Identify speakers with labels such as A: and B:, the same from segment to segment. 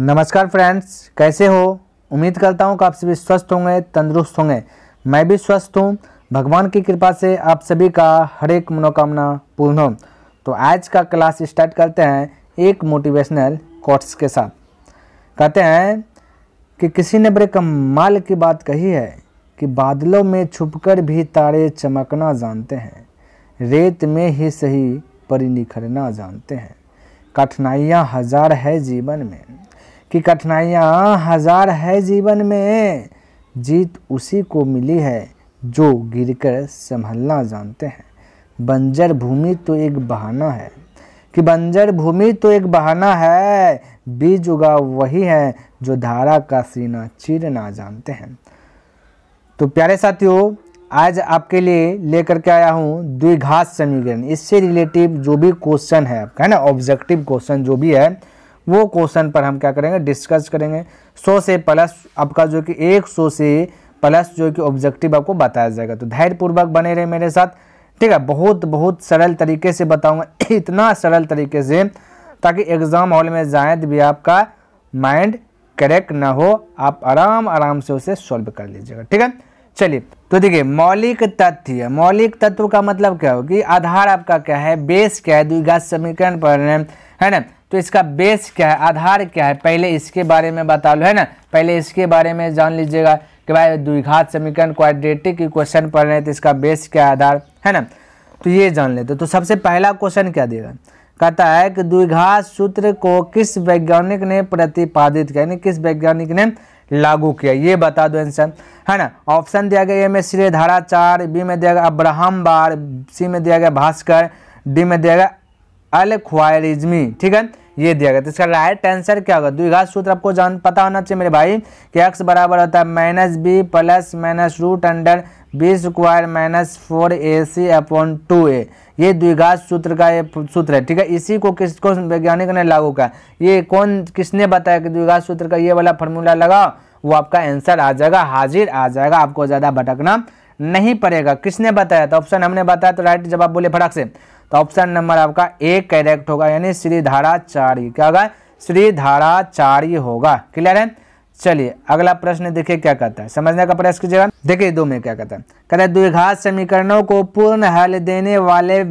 A: नमस्कार फ्रेंड्स, कैसे हो। उम्मीद करता हूँ कि आप सभी स्वस्थ होंगे, तंदुरुस्त होंगे। मैं भी स्वस्थ हूँ। भगवान की कृपा से आप सभी का हर एक मनोकामना पूर्ण हो। तो आज का क्लास स्टार्ट करते हैं एक मोटिवेशनल कोट्स के साथ। कहते हैं कि किसी ने बड़े कमाल की बात कही है कि बादलों में छुपकर भी तारे चमकना जानते हैं, रेत में ही सही परी निखरना जानते हैं। कठिनाइयाँ हजार है जीवन में, कि कठिनाइयाँ हजार है जीवन में, जीत उसी को मिली है जो गिरकर संभलना जानते हैं। बंजर भूमि तो एक बहाना है, कि बंजर भूमि तो एक बहाना है, बीज उगा वही है जो धारा का सीना चीरना जानते हैं। तो प्यारे साथियों, आज आपके लिए लेकर के आया हूँ द्विघात समीकरण। इससे रिलेटिव जो भी क्वेश्चन है आपका, है ना, ऑब्जेक्टिव क्वेश्चन जो भी है, वो क्वेश्चन पर हम क्या करेंगे, डिस्कस करेंगे। 100 से प्लस आपका जो कि 100 से प्लस जो कि ऑब्जेक्टिव आपको बताया जाएगा। तो धैर्यपूर्वक बने रहे मेरे साथ, ठीक है। बहुत सरल तरीके से बताऊंगा, इतना सरल तरीके से ताकि एग्जाम हॉल में जाए भी आपका माइंड करेक्ट ना हो, आप आराम से उसे सॉल्व कर लीजिएगा, ठीक है। चलिए, तो देखिए, मौलिक तथ्य। मौलिक तत्व का मतलब क्या हो कि आधार आपका क्या है, बेस क्या है। द्विघात समीकरण पढ़ रहे हैं, है ना, तो इसका बेस क्या है, आधार क्या है, पहले इसके बारे में बता लो, है ना। पहले इसके बारे में जान लीजिएगा कि भाई द्विघात समीकरण क्वाड्रेटिक इक्वेशन पढ़ रहे हैं तो इसका बेस क्या है, आधार, है ना। तो ये जान लेते। तो सबसे पहला क्वेश्चन क्या देगा, कहता है कि द्विघात सूत्र को किस वैज्ञानिक ने प्रतिपादित किया, यानी किस वैज्ञानिक ने लागू किया, ये बता दो आंसर, है ना। ऑप्शन दिया गया ए में श्रीधराचार्य, बी में दिया गया अब्राहम बार, सी में दिया गया भास्कर, डी में दिया गया अल ख्वारिज़मी, ठीक है, ये दिया गया। तो इसका राइट आंसर क्या होगा। द्विघात सूत्र आपको पता होना चाहिए मेरे भाई कि x बराबर होता है -b plus minus root under b square minus 4ac/2a। ये द्विघात सूत्र का ये सूत्र है, ठीक है। इसी को किसको वैज्ञानिक ने लागू किया, ये कौन किसने बताया कि द्विघात सूत्र का ये वाला फॉर्मूला लगाओ, वो आपका आंसर आ जाएगा, हाजिर आ जाएगा, आपको ज़्यादा भटकना नहीं पड़ेगा। किसने बताया, तो ऑप्शन हमने बताया, तो राइट जवाब बोले फटाक से, तो ऑप्शन नंबर आपका ए करेक्ट होगा, यानी श्रीधराचार्य। क्या होगा, श्रीधराचार्य होगा। क्लियर है। चलिए अगला प्रश्न देखिए क्या कहता है, समझने का प्रयास कीजिएगा। देखिए 2 में क्या कहता है द्विघात समीकरणों को पूर्ण हल देने वाले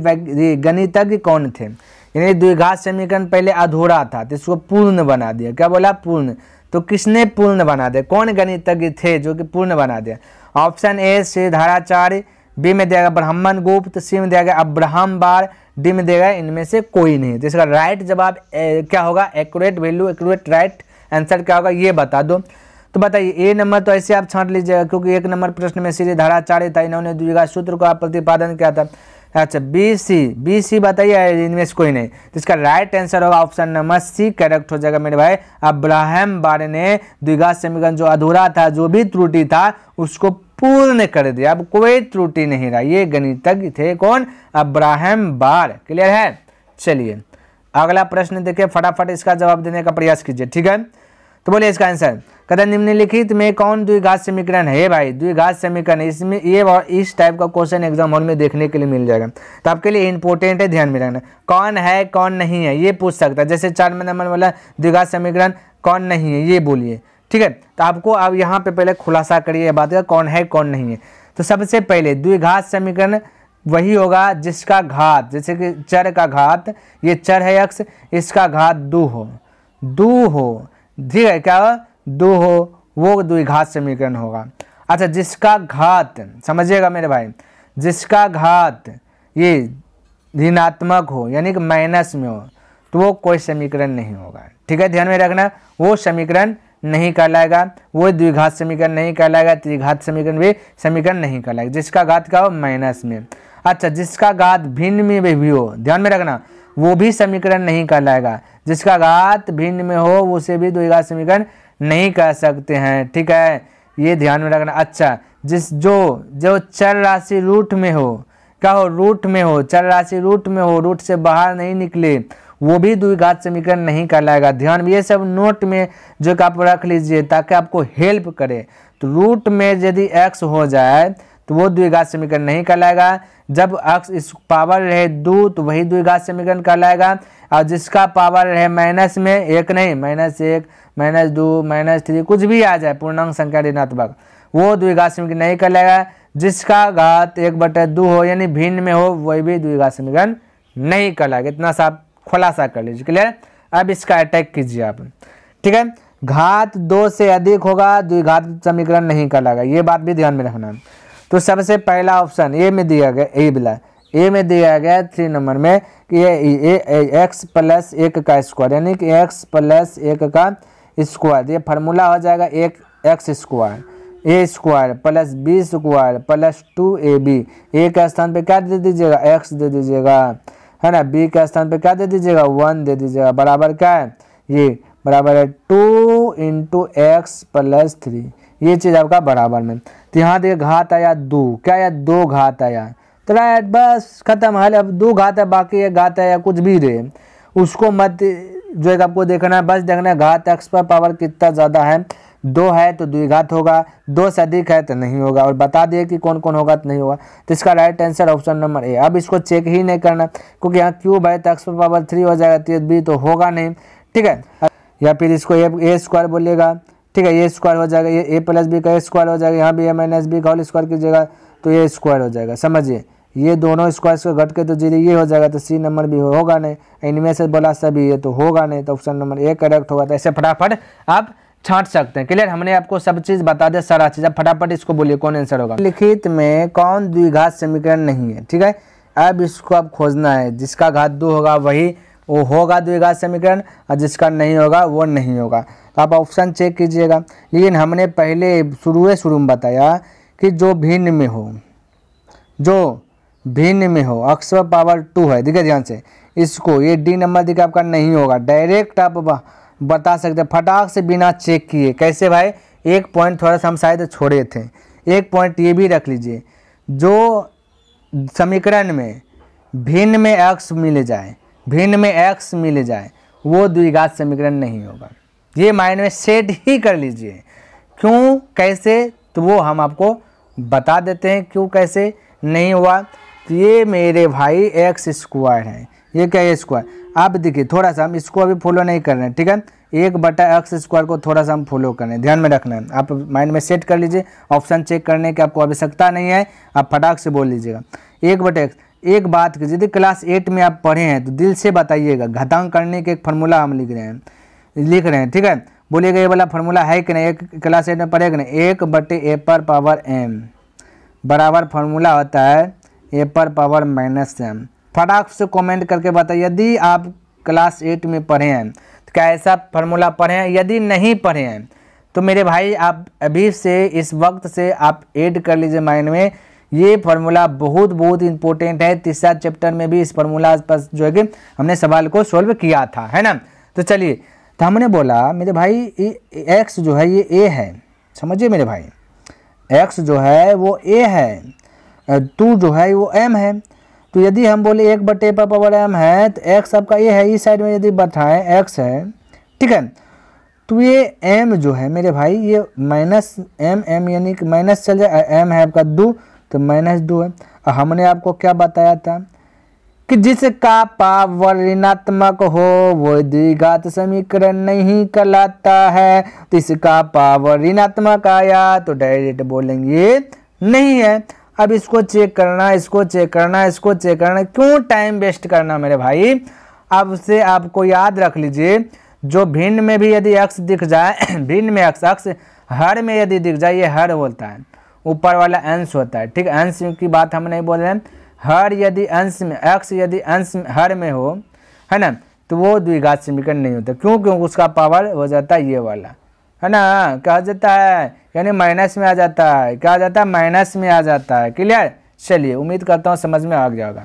A: गणितज्ञ कौन थे। यानी द्विघात समीकरण पहले अधूरा था तो इसको पूर्ण बना दिया। क्या बोला, पूर्ण। तो किसने पूर्ण बना दिया, कौन गणितज्ञ थे जो कि पूर्ण बना दिया। ऑप्शन ए श्रीधराचार्य, बी में दिया गया ब्राह्मण गुप्त, सी में दिया गया अब्राहम बार, डी में दिया गया इनमें से कोई नहीं। तो इसका राइट जवाब क्या होगा, accurate value, accurate right answer क्या होगा, ये बता दो। तो बताइए, ए नंबर तो ऐसे आप छांट लीजिएगा क्योंकि 1 नंबर प्रश्न में श्रीधराचार्य था, इन्होंने द्विघात सूत्र का प्रतिपादन किया था। अच्छा, बी सी बताइए, इनमें से कोई नहीं। तो इसका राइट आंसर होगा ऑप्शन नंबर सी करेक्ट हो जाएगा मेरे भाई। अब्राहम बार ने द्विघात समीकरण जो अधूरा था, जो भी त्रुटि था, उसको पूर्ण कर दिया, अब कोई त्रुटि नहीं रहा। ये गणितज्ञ थे कौन, अब्राहम बार। क्लियर है। चलिए अगला प्रश्न देखिए, फटाफट इसका जवाब देने का प्रयास कीजिए, ठीक है। तो बोले इसका आंसर, कहता निम्नलिखित में कौन द्विघात समीकरण है भाई। द्विघात समीकरण, इसमें ये इस टाइप का क्वेश्चन एग्जाम हॉल में देखने के लिए मिल जाएगा, तो आपके लिए इंपॉर्टेंट है, ध्यान में रखना। कौन है कौन नहीं है ये पूछ सकता है। जैसे 4 नंबर वाला द्विघात समीकरण कौन नहीं है ये बोलिए, ठीक है। तो आपको अब यहाँ पे पहले खुलासा करिए बात का, कौन है कौन नहीं है। तो सबसे पहले द्विघात समीकरण वही होगा जिसका घात, जैसे कि चर का घात, ये चर है x, इसका घात 2 हो, ठीक है, क्या हो, 2 हो, वो द्विघात समीकरण होगा। अच्छा, जिसका घात, समझिएगा मेरे भाई, जिसका घात ये ऋणात्मक हो यानी कि माइनस में हो, तो वो कोई समीकरण नहीं होगा, ठीक है, ध्यान में रखना। वो समीकरण नहीं कहलाएगा, वो द्विघात समीकरण नहीं कहलाएगा, त्रिघात समीकरण भी समीकरण नहीं कहलाएगा, जिसका घात क्या हो, माइनस में। अच्छा, जिसका घात भिन्न में भी हो, ध्यान में रखना, वो भी समीकरण नहीं कहलाएगा। जिसका घात भिन्न में हो उसे भी द्विघात समीकरण नहीं कह सकते हैं, ठीक है, ये ध्यान में रखना। अच्छा, जो चर राशि रूट में हो, क्या हो, रूट में हो, चर राशि रूट में हो, रूट से बाहर नहीं निकले, वो भी द्विघात समीकरण नहीं कहलाएगा। ध्यान, ये सब नोट में जो कि आप रख लीजिए ताकि आपको हेल्प करे। तो रूट में यदि x हो जाए तो वो द्विघात समीकरण नहीं कहलाएगा। जब x इस पावर रहे 2 तो वही द्विघात समीकरण कहलाएगा। और जिसका पावर है माइनस में, एक नहीं, -1, -2, -3 कुछ भी आ जाए पूर्णांक संख्या ऋणात्मक, वो द्विघात समीकरण नहीं कहलाएगा। जिसका घात 1/2 हो यानी भिन्न में हो वही भी द्विघात समीकरण नहीं कहलाएगा। इतना सा आप खुलासा कर लीजिए। क्लियर। अब इसका अटैक कीजिए आप। ठीक है, घात 2 से अधिक होगा द्विघात समीकरण नहीं कहलाएगा, ये बात भी ध्यान में रखना। तो सबसे पहला ऑप्शन ए में दिया गया, ए में दिया गया 3 नंबर में कि ये x + 1 का स्क्वायर यानी कि x + 1 का स्क्वायर, ये फार्मूला हो जाएगा 1x square a square + b square + 2ab। a के स्थान पे क्या दे दीजिएगा, x दे दीजिएगा, है ना। b के स्थान पे क्या दे दीजिएगा, 1 दे दीजिएगा, बराबर क्या है, ये बराबर है 2 × x + 3, ये चीज़ आपका बराबर में। तो यहाँ देखिए घात आया 2, क्या आया, 2 घात आया, तो राइट, बस खत्म हाल। अब 2 घात है, बाकी एक घात है या कुछ भी रहे उसको मत जो है आपको देखना है, बस देखना है घात x पर पावर कितना ज़्यादा है, 2 है तो द्विघात होगा, 2 से अधिक है तो नहीं होगा, और बता दिए कि कौन कौन होगा तो नहीं होगा। तो इसका right answer option number A. अब इसको चेक ही नहीं करना क्योंकि यहाँ क्यूब है तो x पर पावर 3 हो जाएगा, तो बी तो होगा नहीं। ठीक है, या फिर इसको ए स्क्वायर बोलिएगा। ठीक है, ए स्क्वायर हो जाएगा, ये a + b का स्क्वायर हो जाएगा, यहाँ भी a - b का होल स्क्वायर कीजिएगा तो ये स्क्वायर हो जाएगा। समझिए, ये दोनों स्क्वायर से घट के तो 0 ये हो जाएगा, तो सी नंबर भी होगा नहीं, इनमें से बोला सभी ये तो होगा नहीं, तो ऑप्शन नंबर ए करेक्ट होगा। तो ऐसे फटाफट आप छांट सकते हैं। क्लियर, हमने आपको सब चीज़ बता दिया, सारा चीज़। अब फटाफट इसको बोलिए कौन आंसर होगा। लिखित में कौन द्विघात समीकरण नहीं है। ठीक है, अब इसको आप खोजना है, जिसका घात 2 होगा वही वो होगा द्विघात समीकरण, और जिसका नहीं होगा वो नहीं होगा। तो आप ऑप्शन चेक कीजिएगा। लेकिन हमने पहले शुरू में बताया कि जो भिन्न में हो, जो भिन्न में हो, x पर पावर 2 है, देखिए ध्यान से, इसको ये डी नंबर देखिए आपका नहीं होगा, डायरेक्ट आप बता सकते हैं फटाक से बिना चेक किए। कैसे भाई, एक पॉइंट थोड़ा सा हम शायद छोड़े थे, एक पॉइंट ये भी रख लीजिए, जो समीकरण में भिन्न में x मिल जाए, भिन्न में x मिल जाए वो द्विघात समीकरण नहीं होगा। ये माइंड में सेट ही कर लीजिए। क्यों, कैसे, तो वो हम आपको बता देते हैं क्यों कैसे नहीं हुआ। तो ये मेरे भाई x स्क्वायर है, ये क्या है स्क्वायर। आप देखिए थोड़ा सा हम इसको अभी फॉलो नहीं कर रहे हैं। ठीक है, 1/x स्क्वायर को थोड़ा सा हम फॉलो कर रहे हैं, ध्यान में रखना है। आप माइंड में सेट कर लीजिए, ऑप्शन चेक करने की आपको आवश्यकता नहीं है, आप फटाक से बोल लीजिएगा 1/x। एक बात कीजिए, यदि क्लास 8 में आप पढ़े हैं तो दिल से बताइएगा, घातांक करने के एक फार्मूला हम लिख रहे हैं। ठीक है, बोलिएगा ये वाला फार्मूला है कि नहीं, एक क्लास 8 में पढ़ेगा नहीं, 1/a/m बराबर फार्मूला होता है a/-m। फटाक से कमेंट करके बताइए यदि आप क्लास 8 में पढ़े हैं तो क्या ऐसा फार्मूला पढ़े हैं। यदि नहीं पढ़े हैं तो मेरे भाई आप अभी से इस वक्त से आप ऐड कर लीजिए माइंड में, ये फार्मूला बहुत इंपॉर्टेंट है। तीसरा चैप्टर में भी इस फार्मूला पर जो है कि हमने सवाल को सॉल्व किया था, है ना। तो चलिए, तो हमने बोला मेरे भाई x जो है ये a है, समझिए मेरे भाई, x जो है वो a है, 2 जो है वो m है। तो यदि हम बोले 1/a/m है तो x आपका a है, इस साइड में यदि बैठाएं x है, ठीक है, तो ये m जो है मेरे भाई ये -m यानी कि माइनस चल जाए, m है आपका 2 तो -2 है। और हमने आपको क्या बताया था कि जिसका पावर ऋणात्मक हो वो द्विघात समीकरण नहीं कहलाता है। तो इसका पावर ऋणात्मक आया तो डायरेक्ट बोलेंगे नहीं है। अब इसको चेक करना, इसको चेक करना, इसको चेक करना, क्यों टाइम वेस्ट करना मेरे भाई। अब से आपको याद रख लीजिए, जो भिन्न में भी यदि x दिख जाए, भिन्न में x हर में यदि दिख जाए, ये हर होता है, ऊपर वाला अंश होता है। ठीक, अंश की बात हम नहीं बोल रहे हैं। हर यदि अंश में x यदि अंश हर में हो, है ना, तो वो द्विघात समीकरण नहीं होता। क्यों, क्योंकि उसका पावर हो जाता है ये वाला, है ना, क्या जाता है, यानी माइनस में आ जाता है। क्या आ जाता है, माइनस में आ जाता है। क्लियर, चलिए उम्मीद करता हूँ समझ में आ गया होगा।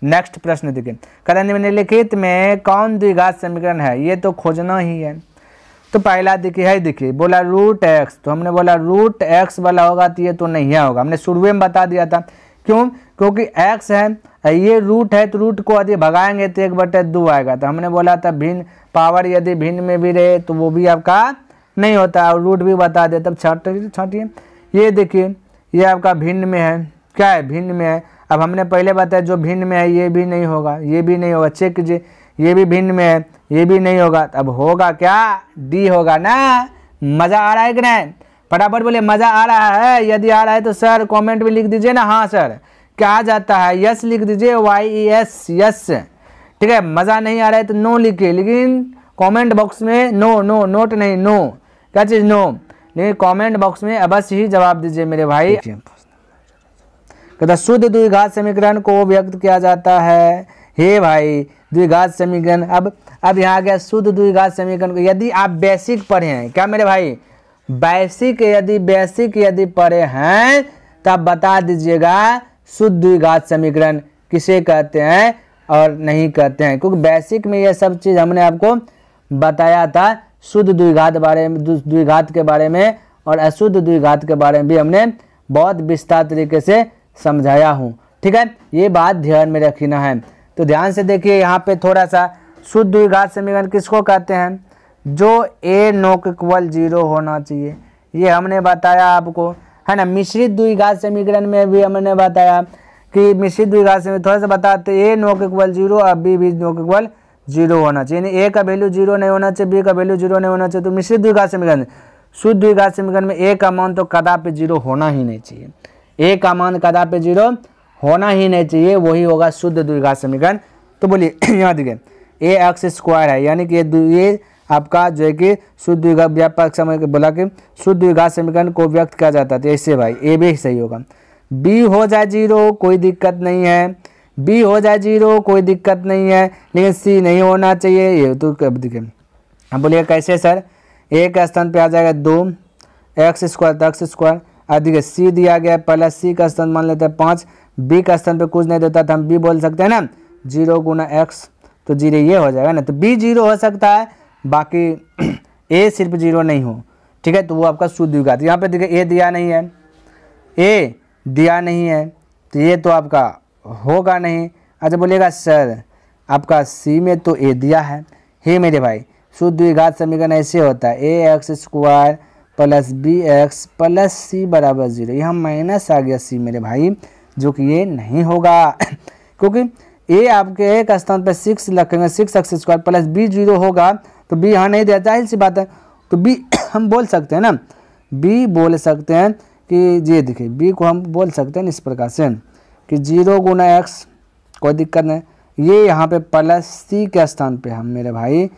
A: नेक्स्ट प्रश्न देखिए, कथन निम्नलिखित में कौन द्विघात समीकरण है, ये तो खोजना ही है। तो पहला देखिए है, देखिए बोला √x, तो हमने बोला √x वाला होगा तो ये तो नहीं होगा, हमने शुरू में बता दिया था। क्यों, क्योंकि x है, ये रूट है, तो रूट को यदि भगाएंगे तो 1/2 आएगा। तो हमने बोला था भिन्न पावर यदि भिन्न में भी रहे तो वो भी आपका नहीं होता, और रूट भी बता दे। तब छाटिए, ये देखिए ये आपका भिन्न में है, क्या है, भिन्न में है। अब हमने पहले बताया जो भिन्न में है ये भी नहीं होगा, ये भी नहीं होगा। चेक कीजिए, ये भी भिन्न में है, ये भी नहीं होगा। अब होगा क्या, डी होगा ना। मज़ा आ रहा है कि नहीं, फटाफट बोले मज़ा आ रहा है। यदि आ रहा है तो सर कमेंट में लिख दीजिए ना, हाँ सर क्या आ जाता है, यस लिख दीजिए, YES यस। ठीक है, मज़ा नहीं आ रहा है तो नो लिखिए, लेकिन कमेंट बॉक्स में नो, नो नोट नहीं, नो क्या चीज़ नो, लेकिन कमेंट बॉक्स में अवश्य ही जवाब दीजिए मेरे भाई। कहता शुद्ध द्विघात समीकरण को व्यक्त किया जाता है। हे भाई द्विघात समीकरण, अब यहाँ आ गया शुद्ध द्विघात समीकरण को। यदि आप बेसिक पढ़े हैं क्या मेरे भाई, बेसिक यदि पढ़े हैं तब बता दीजिएगा शुद्ध द्विघात समीकरण किसे कहते हैं और नहीं कहते हैं, क्योंकि बेसिक में ये सब चीज़ हमने आपको बताया था। शुद्ध द्विघात द्विघात के बारे में और अशुद्ध द्विघात के बारे में भी हमने बहुत विस्तार तरीके से समझाया हूँ। ठीक है, ये बात ध्यान में रखना है। तो ध्यान से देखिए यहाँ पे थोड़ा सा, शुद्ध द्विघात समीकरण किसको कहते हैं, जो a नॉट इक्वल 0 होना चाहिए, ये हमने बताया आपको, है ना। मिश्रित द्विघात समीकरण में भी हमने बताया कि मिश्रित द्विघात समीकरण थोड़ा सा बताते, a नॉट इक्वल 0 और b भी नॉट इक्वल 0 होना चाहिए, यानी a का वैल्यू 0 नहीं होना चाहिए, b का वैल्यू 0 नहीं होना चाहिए। तो मिश्रित द्विघात समीकरण, शुद्ध द्विघात समीकरण में a का मान तो कदापि 0 होना ही नहीं चाहिए, a का मान कदापि 0 होना ही नहीं चाहिए, वही होगा शुद्ध द्विघात समीकरण। तो बोलिए यहाँ देखिए ax² है, यानी कि ये आपका जो है कि शुद्ध द्विघात व्यापक समय बोला कि शुद्ध द्विघात समीकरण को व्यक्त किया जाता है। तो ऐसे भाई ए भी सही होगा, b हो जाए 0 कोई दिक्कत नहीं है, b हो जाए 0 कोई दिक्कत नहीं है, लेकिन c नहीं होना चाहिए। ये तो देखिए अब बोलिए कैसे सर, a का स्थान पे आ जाएगा 2, x² तो x², देखिए c दिया गया प्लस c का स्थान मान लेते हैं 5, b का स्थान पे कुछ नहीं देता तो हम b बोल सकते हैं ना, 0 गुना x तो 0 ये हो जाएगा ना। तो b 0 हो सकता है, बाकी a सिर्फ 0 नहीं हो। ठीक है, तो वो आपका शुद्ध द्विघात। यहाँ पे देखिए a दिया नहीं है, a दिया नहीं है तो ये तो आपका होगा नहीं। अच्छा बोलिएगा सर आपका c में तो a दिया है। हे मेरे भाई शुद्ध द्विघात समीकरण ऐसे होता है ax² plus bx plus c बराबर 0। यहाँ माइनस आ गया c मेरे भाई, जो कि ये नहीं होगा क्योंकि a आपके एक स्थान पर 6 रखेंगे, 6x² प्लस b 0 होगा तो b यहाँ नहीं दिया, जाहिर सी बात है। तो b हम बोल सकते हैं ना, b बोल सकते हैं कि ये देखिए b को हम बोल सकते हैं इस प्रकार से कि 0 गुना x, कोई दिक्कत नहीं। ये यहाँ पे प्लस c के स्थान पे हम मेरे भाई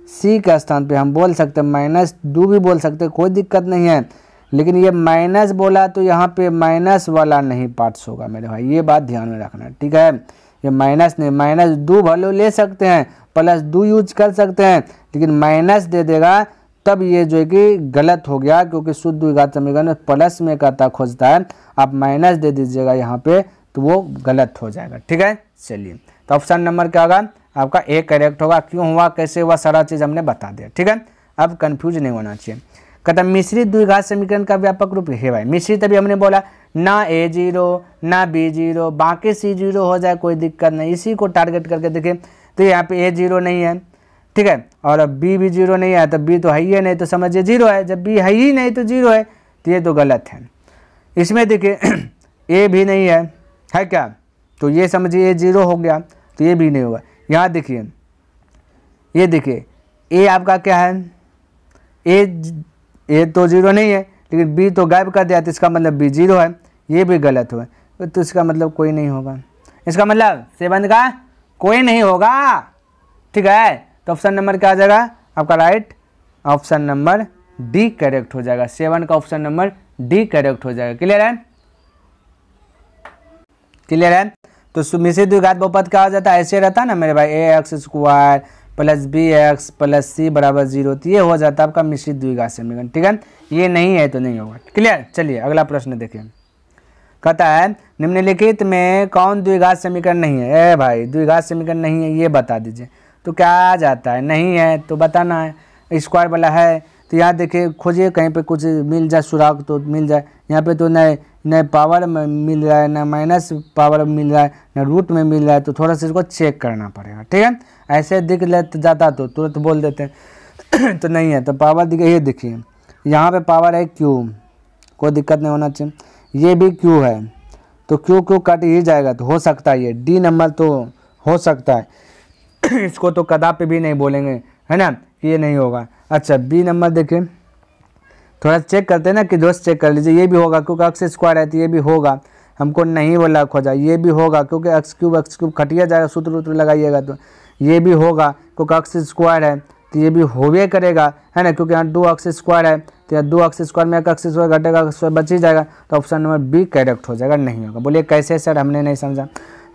A: c के स्थान पे हम बोल सकते हैं माइनस 2 भी बोल सकते हैं, कोई दिक्कत नहीं है। लेकिन ये माइनस बोला तो यहाँ पे माइनस वाला नहीं पार्ट्स होगा मेरे भाई, ये बात ध्यान में रखना। ठीक है, ये माइनस नहीं, माइनस 2 वैल्यू ले सकते हैं, प्लस 2 यूज कर सकते हैं, लेकिन माइनस दे देगा तब ये जो है कि गलत हो गया, क्योंकि शुद्ध द्विघात समीकरण प्लस में कहता खोजता है, आप माइनस दे दीजिएगा यहाँ पे तो वो गलत हो जाएगा। ठीक है, चलिए तो ऑप्शन नंबर क्या होगा आपका ए करेक्ट होगा। क्यों हुआ, कैसे हुआ, सारा चीज़ हमने बता दिया। ठीक है, अब कंफ्यूज नहीं होना चाहिए। कहता मिश्रित द्विघात समीकरण का व्यापक रूप है भाई, मिश्रित अभी हमने बोला ना a 0 ना b 0, बाकी c 0 हो जाए कोई दिक्कत नहीं, इसी को टारगेट करके देखें। तो यहाँ पे a 0 नहीं है, ठीक है, और अब b भी 0 नहीं है, तो b तो है ही नहीं, तो समझिए 0 है। जब b है ही नहीं तो 0 है, तो ये तो गलत है। इसमें देखिए a भी नहीं है क्या, तो ये समझिए a 0 हो गया, तो ये भी नहीं होगा। यहाँ देखिए ये देखिए a आपका क्या है, a तो 0 नहीं है, लेकिन b तो गायब कर दिया, तो इसका मतलब b 0 है, ये भी गलत हुआ, तो इसका मतलब कोई नहीं होगा। इसका मतलब 7 का कोई नहीं होगा। ठीक है, तो ऑप्शन नंबर क्या आ जाएगा आपका right, option number D correct हो जाएगा। 7 का ऑप्शन नंबर डी करेक्ट हो जाएगा। क्लियर है, क्लियर है। तो मिश्रित द्विघात बहुपद क्या हो जाता है, ऐसे रहता है ना मेरे भाई, ax² plus bx plus c बराबर 0, तो ये हो जाता है आपका मिश्रित द्विघात समीकरण। ठीक है, ये नहीं है तो नहीं होगा। क्लियर, चलिए अगला प्रश्न देखिए। कहता है निम्नलिखित में कौन द्विघात समीकरण नहीं है। भाई द्विघात समीकरण नहीं है ये बता दीजिए। तो क्या आ जाता है, नहीं है तो बताना है। स्क्वायर वाला है तो यहाँ देखिए खोजिए कहीं पे कुछ मिल जाए, सुराग तो मिल जाए। यहाँ पे तो नए पावर में मिल रहा है, ना माइनस पावर में मिल रहा है, ना रूट में मिल रहा है, तो थोड़ा सा इसको चेक करना पड़ेगा। ठीक है, ऐसे दिख जाता तो तुरंत बोल देते हैं तो नहीं है। तो पावर देखिए, ये देखिए यहाँ पे पावर है क्यू, कोई दिक्कत नहीं होना चाहिए। ये भी क्यू है तो क्यू कट ही जाएगा, तो हो सकता है ये डी नंबर तो हो सकता है। इसको तो कदापि भी नहीं बोलेंगे, है ना, कि ये नहीं होगा। अच्छा बी नंबर देखिए, थोड़ा चेक करते हैं ना कि दोस्त, चेक कर लीजिए, ये भी होगा क्योंकि एक्स स्क्वायर है तो ये भी होगा, हमको नहीं बोला खोजा, ये भी होगा क्योंकि एक्स क्यूब खटिया जाएगा, सूत्र वूत्र लगाइएगा तो ये भी होगा क्योंकि एक्स स्क्वायर है तो ये भी होवे करेगा, है ना, क्योंकि यहाँ 2x स्क्वायर है तो यहाँ 2x स्क्वायर में एक एक्स स्क्वायर घटेगा, बच ही जाएगा, तो ऑप्शन नंबर बी करेक्ट हो जाएगा, नहीं होगा। बोलिए कैसे सर, हमने नहीं समझा।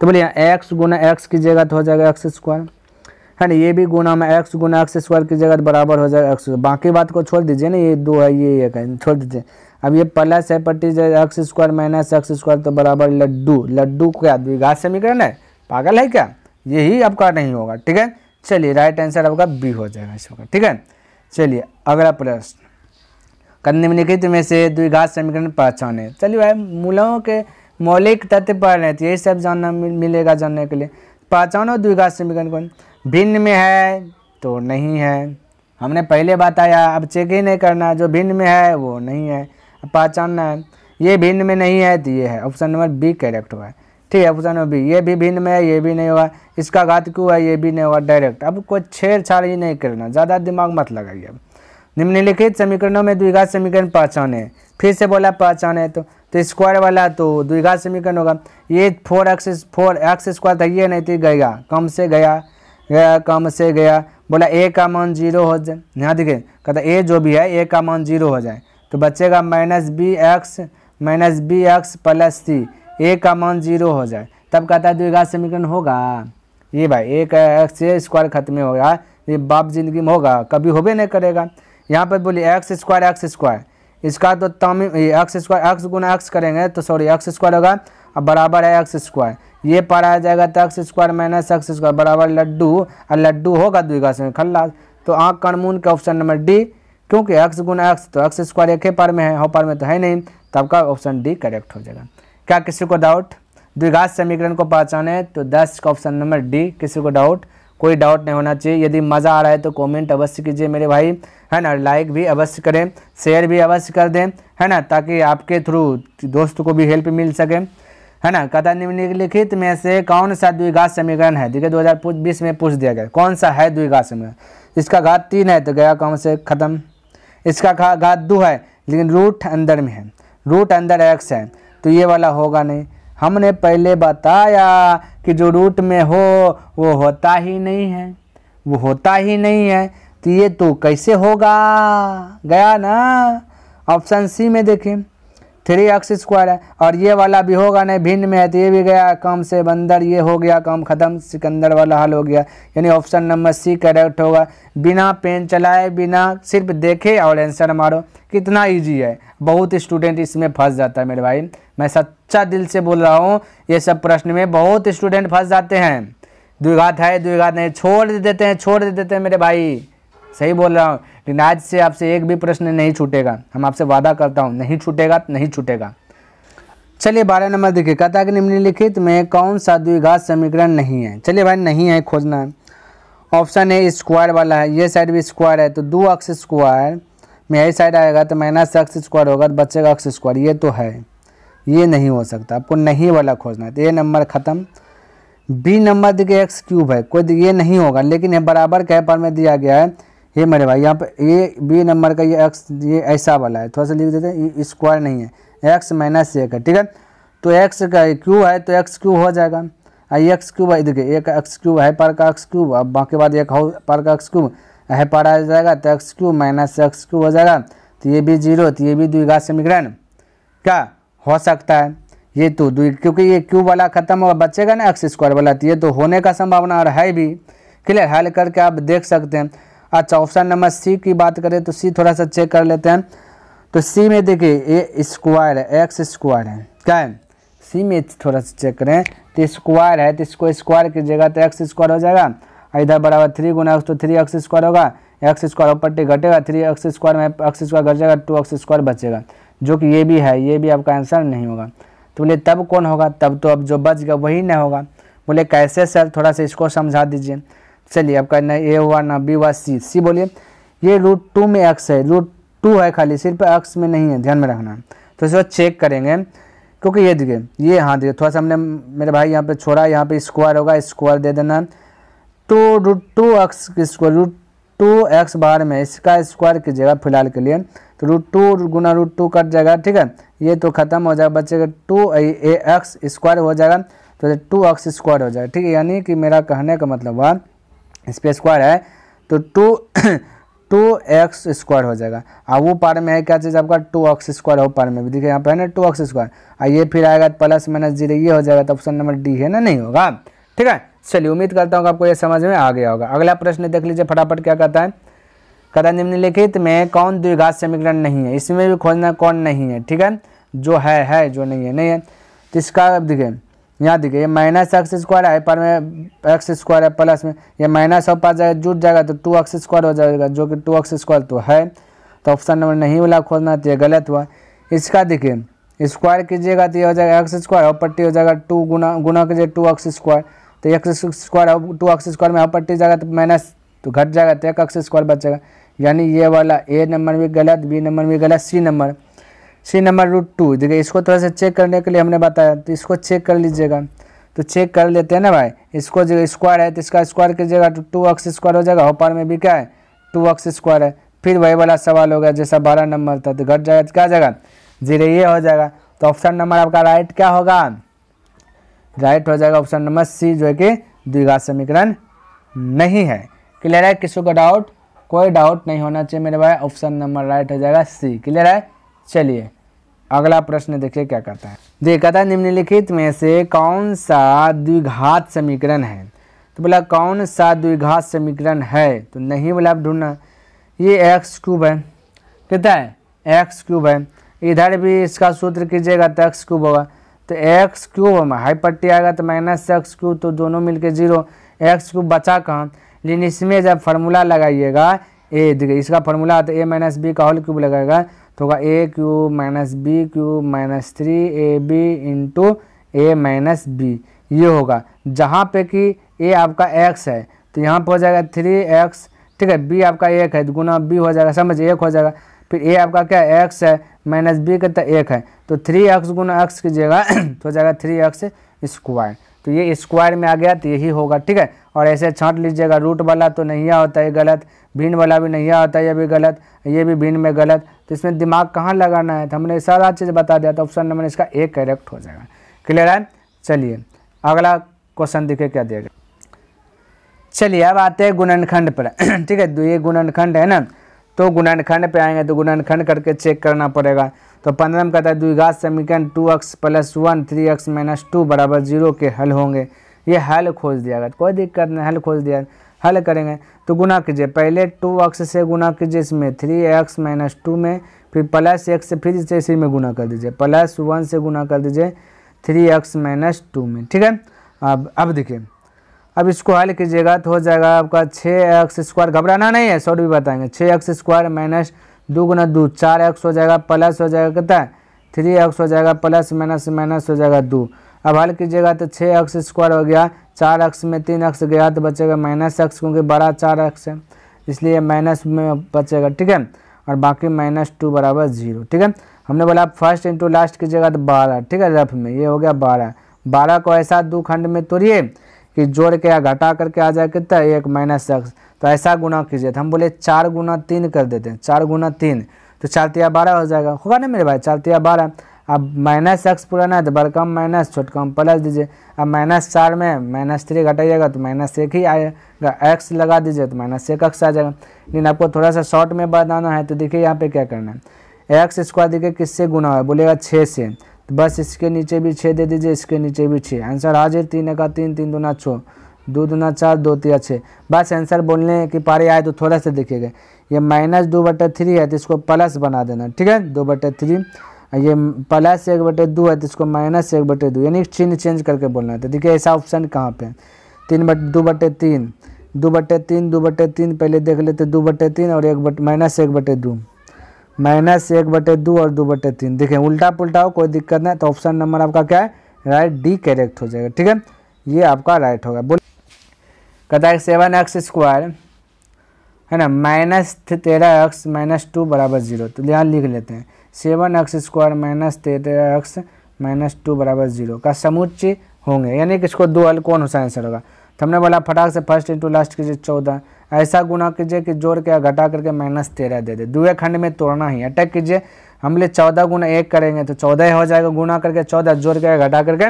A: तो बोलिए एक्स गुना एक्स कीजिएगा तो हो जाएगा एक्स स्क्वायर, है ना, ये भी गुना में एक्स गुना एक्स स्क्वायर की जगह बराबर हो जाएगा एक्स, बाकी बात को छोड़ दीजिए ना, ये 2 है ये 1 है, छोड़ दीजिए। अब ये प्लस है पट्टी x square minus x square तो बराबर लड्डू, लड्डू क्या द्विघात समीकरण है, पागल है क्या, यही आपका नहीं होगा, ठीक है। चलिए राइट आंसर आपका बी हो जाएगा इसका, ठीक है। चलिए अगला प्रश्न, निम्नलिखित में से द्विघात समीकरण पहचाने। चलिए भाई मूलों के मौलिक तथ्य पढ़ रहे थे, यही सब जानना मिलेगा जानने के लिए। पहचानो द्विघात समीकरण कौन, भिन्न में है तो नहीं है, हमने पहले बताया, अब चेक ही नहीं करना, जो भिन्न में है वो नहीं है, अब पहचानना है। ये भिन्न में नहीं है तो ये है, ऑप्शन नंबर बी करेक्ट होगा, ठीक है। ऑप्शन नंबर बी, ये भी भिन्न में है, ये भी नहीं होगा, इसका घात क्यों है, ये भी नहीं होगा, डायरेक्ट। अब कोई छेड़छाड़ ही नहीं करना, ज़्यादा दिमाग मत लगाइए। निम्नलिखित समीकरणों में द्विघात समीकरण पहचाने, फिर से बोला पहचाने, तो स्क्वायर वाला तो द्विघात समीकरण होगा। ये 4x स्क्वायर था, ये नहीं थी, गया कम से गया कम से गया, बोला a का मान 0 हो जाए, यहाँ देखिए कहता a जो भी है a का मान 0 हो जाए तो बचेगा -bx प्लस c, a का मान 0 हो जाए तब कहता है द्विघात समीकरण होगा। ये भाई a का x स्क्वायर खत्म हो गया, ये बाप जिंदगी में होगा, कभी होबे नहीं करेगा। यहाँ पर बोलिए एक्स स्क्वायर, इसका तो तामी एक्स स्क्वायर एक्स गुना एक्स करेंगे तो सॉरी एक्स स्क्वायर होगा, अब बराबर है एक्स स्क्वायर, ये पार आ जाएगा तो x square minus x square बराबर लड्डू, और लड्डू होगा द्विघात समीकरण खल्लास। तो आँख कानून का ऑप्शन नंबर डी, क्योंकि एक्स गुना एक्स तो एक्स स्क्वायर एक ही पार में है, हो पार में तो है नहीं, तब का ऑप्शन डी करेक्ट हो जाएगा। क्या किसी को डाउट, द्विघात समीकरण को पहचाने तो 10 का ऑप्शन नंबर डी, किसी को डाउट, कोई डाउट नहीं होना चाहिए। यदि मज़ा आ रहा है तो कमेंट अवश्य कीजिए मेरे भाई, है ना, लाइक भी अवश्य करें, शेयर भी अवश्य कर दें, है ना, ताकि आपके थ्रू दोस्त को भी हेल्प मिल सके, है ना। कहता निम्नलिखित में से कौन सा द्विघात समीकरण है, देखिए 2020 में पूछ दिया गया कौन सा है द्विघात समीकरण, इसका घात 3 है तो गया कौन से खत्म, इसका घात 2 है लेकिन रूट अंदर में है, रूट अंदर x है तो ये वाला होगा नहीं। हमने पहले बताया कि जो रूट में हो वो होता ही नहीं है, वो होता ही नहीं है, तो ये तो कैसे होगा, गया ना। ऑप्शन सी में देखिए 3x स्क्वायर है और ये वाला भी होगा नहीं, भिन्न में है तो ये भी गया कम से बंदर, ये हो गया काम खत्म, सिकंदर वाला हल हो गया, यानी ऑप्शन नंबर सी करेक्ट होगा। बिना पेन चलाए, बिना सिर्फ देखे और आंसर मारो, कितना इजी है। बहुत स्टूडेंट इसमें फंस जाता है मेरे भाई, मैं सच्चा दिल से बोल रहा हूँ, ये सब प्रश्न में बहुत स्टूडेंट फंस जाते हैं, द्विघात है द्विघात नहीं, छोड़ देते हैं मेरे भाई, सही बोल रहा हूँ। लेकिन आज से आपसे एक भी प्रश्न नहीं छूटेगा, हम आपसे वादा करता हूँ, नहीं छूटेगा नहीं छूटेगा। चलिए 12 नंबर देखिए, कहता है कि निम्नलिखित में कौन सा द्विघात समीकरण नहीं है। चलिए भाई नहीं है खोजना है, ऑप्शन ए स्क्वायर वाला है, ये साइड भी स्क्वायर है तो 2x स्क्वायर में यही साइड आएगा तो माइनस एक्स स्क्वायर होगा तो बचेगा एक्स स्क्वायर, ये तो है, ये नहीं हो सकता, आपको नहीं वाला खोजना है। तो ये नंबर ख़त्म। बी नंबर देखिए एक्स क्यूब है, कोई ये नहीं होगा, लेकिन ये बराबर के पर में दिया गया है, ये मेरे भाई यहाँ पे ये बी नंबर का ये एक्स ये ऐसा वाला है, थोड़ा सा लिख देते हैं, ये स्क्वायर नहीं है, एक्स माइनस 1 है, ठीक है। तो एक्स का क्यूब है तो एक्स क्यूब हो जाएगा, एक्स क्यूब है, देखिए एक एक्स क्यूब है पर का एक्स क्यूब, अब बाकी बाद एक हो पर का एक्स क्यूब है पर आ जाएगा तो x cube minus x cube हो जाएगा, तो ये भी 0, तो ये भी द्विघात समीकरण क्या हो सकता है, ये तो क्योंकि ये क्यूब वाला खत्म होगा, बचेगा ना एक्स स्क्वायर वाला, तो ये तो होने का संभावना और है भी। क्लियर, हल करके आप देख सकते हैं। अच्छा ऑप्शन नंबर सी की बात करें तो सी थोड़ा सा चेक कर लेते हैं, तो सी में देखिए ए स्क्वायर है, एक्स स्क्वायर है, क्या है सी में थोड़ा सा चेक करें तो स्क्वायर है, तो इसको स्क्वायर की जगह तो एक्स स्क्वायर हो जाएगा, इधर बराबर 3 गुना एक्स तो 3x स्क्वायर होगा, एक्स स्क्वायर पट्टी घटेगा, 3x स्क्वायर में एक्स स्क्वायर घट जाएगा, 2x स्क्वायर बचेगा, जो कि ये भी है, ये भी आपका आंसर नहीं होगा। तो बोले तब कौन होगा, तब तो अब जो बच गया वही नहीं होगा। बोले कैसे सर, थोड़ा सा इसको समझा दीजिए। चलिए आपका ना ए हुआ ना बी हुआ सी बोलिए, ये √2 में x है, √2 है खाली, सिर्फ x में नहीं है, ध्यान में रखना। तो इसको चेक करेंगे क्योंकि ये देखिए ये हाँ देखिए थोड़ा सा हमने मेरे भाई यहाँ पे छोड़ा, यहाँ पे स्क्वायर होगा, स्क्वायर दे देना, √2x स्क्वायर, √2x बाहर में, इसका स्क्वायर कीजिएगा फिलहाल के लिए, तो √2 गुना √2 कट जाएगा, ठीक है, ये तो खत्म हो जाएगा, बचेगा 2x स्क्वायर हो जाएगा, तो 2x स्क्वायर हो जाएगा, ठीक है। यानी कि मेरा कहने का मतलब हुआ इस पर स्क्वायर है तो 2x स्क्वायर हो जाएगा। अब वो पार में है क्या चीज़ आपका 2x स्क्वायर हो पार में भी, देखिए यहाँ पे है ना 2x स्क्वायर, और ये फिर आएगा प्लस माइनस 0, ये हो जाएगा, तो ऑप्शन नंबर डी है ना, नहीं होगा, ठीक है। चलिए उम्मीद करता हूँ कि आपको ये समझ में आ गया होगा। अगला प्रश्न देख लीजिए फटाफट, क्या कहता है, कहता है निम्नलिखित में कौन द्विघात समीकरण नहीं है, इसमें भी खोजना कौन नहीं है, ठीक है, जो है, जो नहीं है, तो इसका देखिए यहाँ देखिए ये माइनस एक्स स्क्वायर है, पर में एक्स स्क्वायर है प्लस में, ये माइनस और पास जाएगा जुट जाएगा तो 2x स्क्वायर हो जाएगा, जो कि 2x स्क्वायर तो है, तो ऑप्शन नंबर नहीं वाला खोजना, तो ये गलत हुआ। इसका देखिए स्क्वायर कीजिएगा तो ये हो जाएगा एक्स स्क्वायर, और पट्टी हो जाएगा 2 गुना कीजिए 2x स्क्वायर, तो एक्स स्क्वायर 2x स्क्वायर में और पट्टी जाएगा तो माइनस तो घट जाएगा, तो 1x स्क्वायर बचेगा, यानी ये वाला ए नंबर भी गलत, बी नंबर भी गलत, सी नंबर √2। देखिए इसको थोड़ा सा चेक करने के लिए हमने बताया, तो इसको चेक कर लीजिएगा, तो चेक कर लेते हैं ना भाई, इसको जो स्क्वायर है तो इसका स्क्वायर कीजिएगा तो 2x स्क्वायर हो जाएगा, ऊपर में भी क्या है 2x स्क्वायर है, फिर वही वाला सवाल हो गया जैसा 12 नंबर था, तो घट जाएगा तो क्या जाएगा 0, ये हो जाएगा, तो ऑप्शन नंबर आपका राइट क्या होगा, राइट हो जाएगा ऑप्शन नंबर सी, जो है कि द्विघात समीकरण नहीं है। क्लियर है, किसी को डाउट, कोई डाउट नहीं होना चाहिए मेरे भाई, ऑप्शन नंबर राइट हो जाएगा सी। क्लियर है, चलिए अगला प्रश्न देखिए क्या कहता है, देखा था निम्नलिखित में से कौन सा द्विघात समीकरण है, तो बोला कौन सा द्विघात समीकरण है, तो नहीं बोला आप ढूंढना, ये x³ है, कितना है x³ है, इधर भी इसका सूत्र कीजिएगा तो x³ होगा, तो x³ में हाई पट्टी आएगा तो -x³, तो दोनों मिलके 0, x³ बचा कहाँ, लेकिन इसमें जब फार्मूला लगाइएगा ए, देखिए इसका फार्मूला तो a - b का होल क्यूब लगाएगा तो होगा a³ - b³ - 3ab into a - b, ये होगा, जहाँ पे कि a आपका x है तो यहाँ पर हो जाएगा 3x, ठीक है, b आपका 1 है तो गुना b हो जाएगा, समझ 1 हो जाएगा, फिर a आपका क्या है x है माइनस b कितना 1 है, तो 3x गुना x कीजिएगा तो हो जाएगा 3x स्क्वायर, तो ये स्क्वायर में आ गया तो यही होगा, ठीक है। और ऐसे छांट लीजिएगा, रूट वाला तो नहीं होता है गलत, भिन्न वाला भी नहीं होता है, ये भी गलत, ये भी भिन्न में गलत, तो इसमें दिमाग कहाँ लगाना है, तो हमने सारा चीज़ बता दिया, तो ऑप्शन नंबर इसका एक करेक्ट हो जाएगा। क्लियर है, चलिए अगला क्वेश्चन देखिए क्या देगा। चलिए अब आते हैं गुणनखंड पर ठीक है, तो ये गुणनखंड है ना, तो गुणनखंड पे आएंगे तो गुणनखंड करके चेक करना पड़ेगा। तो 15 में कहता है द्विघात समीकरण 2x + 1 3x - 2 = 0 के हल होंगे, ये हल खोज दिया गया, कोई दिक्कत नहीं, हल खोज दिया, हल करेंगे तो गुना कीजिए, पहले 2x से गुना कीजिए इसमें 3x - 2 में, फिर +1 से फिर से इसी में गुना कर दीजिए, +1 से गुना कर दीजिए 3x - 2 में, ठीक है। अब देखिए, अब इसको हल कीजिएगा तो हो जाएगा आपका 6x², घबराना नहीं है, सॉल्व भी बताएंगे, 6x² - 2 गुना 2 4x हो जाएगा, प्लस हो जाएगा कितना 3x हो जाएगा, प्लस माइनस हो जाएगा 2। अब हल कीजिएगा तो 6x² हो गया, 4x में 3x गया तो बचेगा -x, क्योंकि बड़ा 4x है इसलिए माइनस में बचेगा, ठीक है, और बाकी -2 = 0, ठीक है। हमने बोला फर्स्ट इंटू लास्ट कीजिएगा तो 12, ठीक है, रफ में ये हो गया 12 को ऐसा 2 खंड में तोड़िए कि जोड़ के या घटा करके आ जाए कितना 1 -x, तो ऐसा गुना कीजिए, तो हम बोले 4 गुना 3 कर देते हैं, 4 गुना 3 तो 4 × 12 हो जाएगा, होगा ना मेरे भाई 4 × 12। अब -x पुराना है तो बड़का माइनस छोटका प्लस दीजिए, अब -4 में -3 घटाइएगा तो -1 ही आएगा, x लगा दीजिए तो -1x आ जाएगा। लेकिन आपको थोड़ा सा शॉर्ट में बताना है, तो देखिए यहाँ पे क्या करना है, x² देखिए किससे गुना है, बोलेगा 6 से, तो बस इसके नीचे भी 6 दे दीजिए, इसके नीचे भी 6, आंसर हाजिर, 3 का 3 3 दूना 6 2 दूना 4 2 3 6, बस आंसर बोलने की पारी आए तो थोड़ा सा देखिएगा, ये -2/3 है तो इसको प्लस बना देना, ठीक है, 2/3, ये +1/2 है तो इसको -1/2, यानी चिन्ह चेंज करके बोलना है। तो देखिए ऐसा ऑप्शन कहाँ पे है, 2/3 2/3 पहले देख लेते, 2/3 और -1/2 -1/2 और 2/3, देखें उल्टा पुल्टा हो कोई दिक्कत नहीं, तो ऑप्शन नंबर आपका क्या है राइट, डी करेक्ट हो जाएगा, ठीक है, ये आपका राइट होगा। बोल कहता है 7x² है ना -13x - 2 = 0, तो यहाँ लिख लेते हैं 7x² - 13x - 2 = 0 का समुच्चय होंगे, यानी कि इसको दो हल कौन सा आंसर होगा, तो हमने बोला फटाक से फर्स्ट इंटू लास्ट कीजिए 14, ऐसा गुना कीजिए कि जोड़ के घटा करके -13 दे दे। दुए खंड में तोड़ना ही, अटैक कीजिए, हम लिए 14 गुना 1 करेंगे तो 14 हो जाएगा, गुना करके 14 जोड़ के घटा करके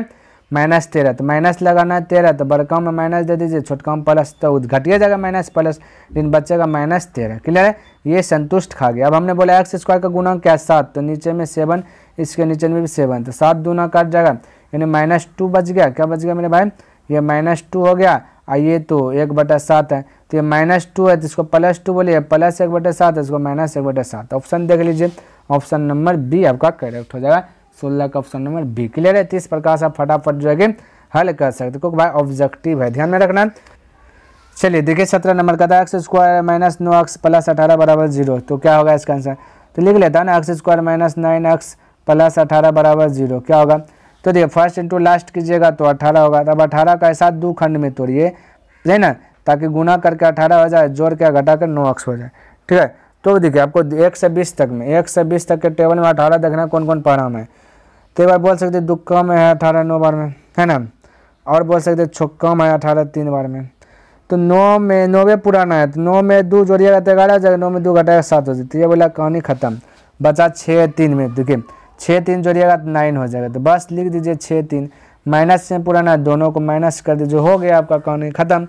A: -13, तो माइनस लगाना है 13, तो बड़का में माइनस दे दीजिए, छोटका में प्लस, तो घटिया जाएगा माइनस प्लस, लेकिन बचेगा -13। क्लियर है, ये संतुष्ट खा गया। अब हमने बोला एक्स स्क्वायर का गुना क्या 7, तो नीचे में 7, इसके नीचे में भी 7, तो 7 दूना काट जाएगा, यानी -2 बच गया। क्या बच गया मेरे भाई, ये -2 हो गया, और ये तो 1/7 है, तो ये -2 है तो इसको +2 बोलिए, प्लस 1/7 है, इसको -1/7। ऑप्शन देख लीजिए, ऑप्शन नंबर बी आपका करेक्ट हो जाएगा, 16 का ऑप्शन नंबर बी। क्लियर है, 30 प्रकार से आप फटाफट जो है हल कर सकते, क्योंकि भाई ऑब्जेक्टिव है, ध्यान में रखना। चलिए देखिए 17 नंबर का था एक्स स्क्वायर -9x + 18 = 0, तो क्या होगा इसका आंसर, तो लिख लेता है ना, एक्स स्क्वायर -9x + 18 = 0, क्या होगा, तो देखिए फर्स्ट इंटू लास्ट कीजिएगा तो 18 होगा। तब 18 का साथ 2 खंड में तोड़िए, है ना, ताकि गुना करके 18 हो जाए, जोड़ के घटा कर 9x हो जाए। ठीक है, तो देखिए आपको 1 से 20 तक में, 1 से 20 तक के टेबल में 18 देखना कौन कौन पढ़ा में, तो एक बार बोल सकते दुक्का में है 18 9 बार में, है ना, और बोल सकते छक्का में है 18 3 बार में, तो 9 में 9 पुराना है, तो 9 में 2 जोड़िएगा तो 11 हो जाएगा, 9 में 2 घटाएगा 7 हो जाती है। ये बोला कहानी खत्म, बचा 6 3 में, देखिए 6 3 जोड़िएगा तो 9 हो जाएगा, तो बस लिख दीजिए 6 3, माइनस से पुराना दोनों को माइनस कर दीजिए, हो गया आपका कहानी खत्म,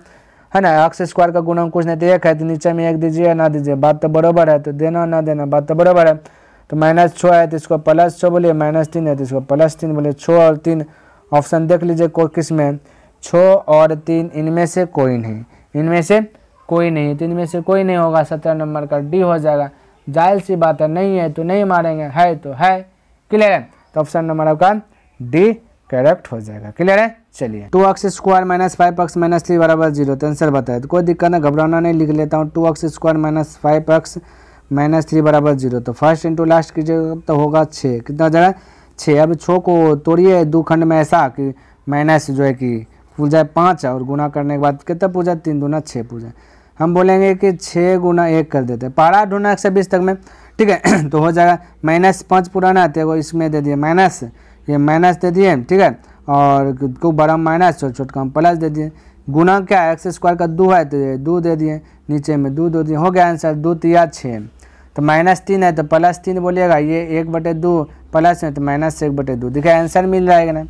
A: है ना। एक्स स्क्वायर का गुणा कुछ नहीं तो 1 है, तो नीचे में 1 दीजिए ना दीजिए, बात तो बराबर है, तो देना ना देना बात तो बराबर है। तो -6 है तो इसको +6 बोलिए, -3 है तो इसको +3 बोलिए। 6 और 3 ऑप्शन देख लीजिए को किस में, 6 और 3 इनमें से कोई नहीं, इनमें से कोई नहीं, तो इनमें से कोई नहीं होगा, 17 नंबर का डी हो जाएगा। जाहिर सी बात है, नहीं है तो नहीं मारेंगे, है तो है। क्लियर है, तो ऑप्शन नंबर आपका डी करेक्ट हो जाएगा। क्लियर है, चलिए 2x स्क्वायर -5x -3 = 0, तो आंसर बताए, तो कोई दिक्कत ना, घबराना नहीं, लिख लेता हूँ 2x स्क्वायर -5x -3 = 0, तो फर्स्ट इंटू लास्ट कीजिएगा तो होगा 6, कितना जगह 6। अब 6 को तोड़िए 2 खंड में ऐसा कि माइनस जो है कि पूजा 5 और गुना करने के बाद कितना पूजा 3 दूना 6 पूजा, हम बोलेंगे कि 6 गुना 1 कर देते हैं, पारा ढूंढना 1 से 20 तक में। ठीक है, तो हो जाएगा -5 पुराना तो इसमें दे दिए माइनस, ये माइनस दे दिए, ठीक है, और को बड़ा माइनस और छोटका में प्लस दे दिए। गुना क्या है, एक्स स्क्वायर का 2 है तो 2 दे दिए, नीचे में 2 दे दिए, हो गया आंसर 2 3 6। तो -3 है तो +3 बोलिएगा, ये 1/2 प्लस है तो -1/2, देखिए आंसर मिल रहा है कि नहीं,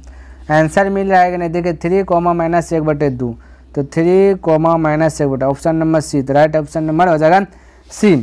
A: आंसर मिल रहा है कि नहीं, देखिए 3, -1/2, तो 3, -1/2, ऑप्शन नंबर सी, तो राइट ऑप्शन नंबर हो जाएगा सी।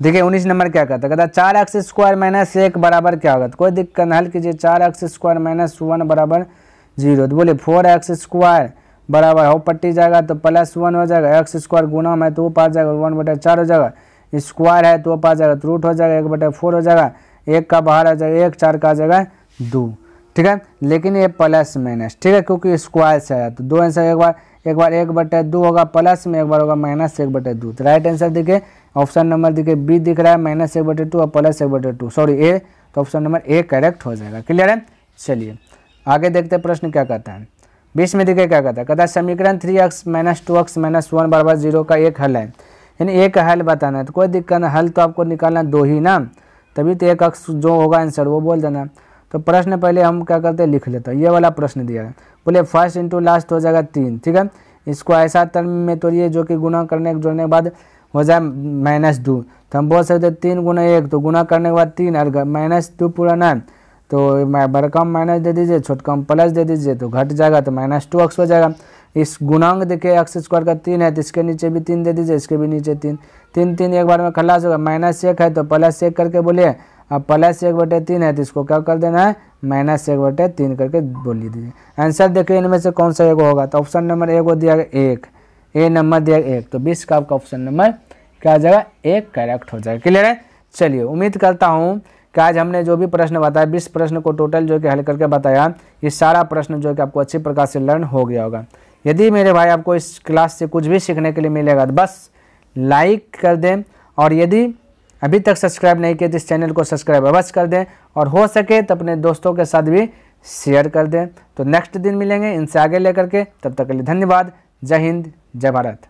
A: देखिए 19 नंबर क्या कहता है, कहता 4x स्क्वायर -1 बराबर क्या होगा, तो कोई दिक्कत नहीं, हल कीजिए। 4x स्क्वायर -1 = 0, तो बोले 4x स्क्वायर बराबर हो पट्टी जाएगा तो +1 हो जाएगा, एक्स स्क्वायर गुना में तो वो पास जाएगा 1/4 हो जाएगा, स्क्वायर है तो वो पास जाएगा तो रूट हो जाएगा 1/4 हो जाएगा, 1 का बाहर आ जाएगा 1, 4 का आ जाएगा 2। ठीक है, लेकिन ये प्लस माइनस, ठीक है, क्योंकि स्क्वायर से आया तो 2 आंसर, एक बार 1/2 होगा प्लस में, एक बार होगा -1/2, तो राइट आंसर देखिए ऑप्शन नंबर देखिए बी दिख रहा है, -1/2 और +1/2, सॉरी ए, तो ऑप्शन नंबर ए करेक्ट हो जाएगा। क्लियर है, चलिए आगे देखते हैं प्रश्न क्या कहता है। 20 में देखिए क्या कहता है, कहता है समीकरण 3x - 2x - 1 = 0 का एक हल है, यानी एक हल बताना है, तो कोई दिक्कत नहीं, हल तो आपको निकालना 2 ही ना, तभी तो एक अक्स जो होगा आंसर वो बोल देना। तो प्रश्न पहले हम क्या करते हैं, लिख लेते हैं, ये वाला प्रश्न दिया है, बोले फर्स्ट इंटू लास्ट हो जाएगा 3, ठीक है, इसको ऐसा टर्म में तोड़िए जो कि गुना करने जोड़ने के बाद हो जाए -2, तो हम बोल सकते हैं 3 × 1, तो गुना करने के बाद 3 और -2 पुराना, तो बड़का में माइनस दे दीजिए, छोटका में प्लस दे दीजिए, तो घट जाएगा तो -2x हो जाएगा। इस गुणांक देखिए एक्स स्क्वायर का 3 है तो इसके नीचे भी 3 दे दीजिए, इसके भी नीचे 3, 3 3 एक बार में खलास होगा, -1 है तो +1 करके बोलिए, अब +1/3 है तो इसको क्या कर देना है, -1/3 करके बोल दीजिए। आंसर देखिए इनमें से कौन सा एक होगा, तो ऑप्शन नंबर ए को दिया गया 1, ए नंबर दिया 1, तो 20 का आपका ऑप्शन नंबर क्या आ जाएगा, 1 करेक्ट हो जाएगा। क्लियर है, चलिए उम्मीद करता हूँ कि आज हमने जो भी प्रश्न बताया 20 प्रश्न को टोटल जो कि हल करके बताया, ये सारा प्रश्न जो कि आपको अच्छी प्रकार से लर्न हो गया होगा। यदि मेरे भाई आपको इस क्लास से कुछ भी सीखने के लिए मिलेगा तो बस लाइक कर दें, और यदि अभी तक सब्सक्राइब नहीं किए तो इस चैनल को सब्सक्राइब अवश्य कर दें, और हो सके तो अपने दोस्तों के साथ भी शेयर कर दें। तो नेक्स्ट दिन मिलेंगे इनसे आगे लेकर के, तब तक के लिए धन्यवाद। जय हिंद, जय भारत।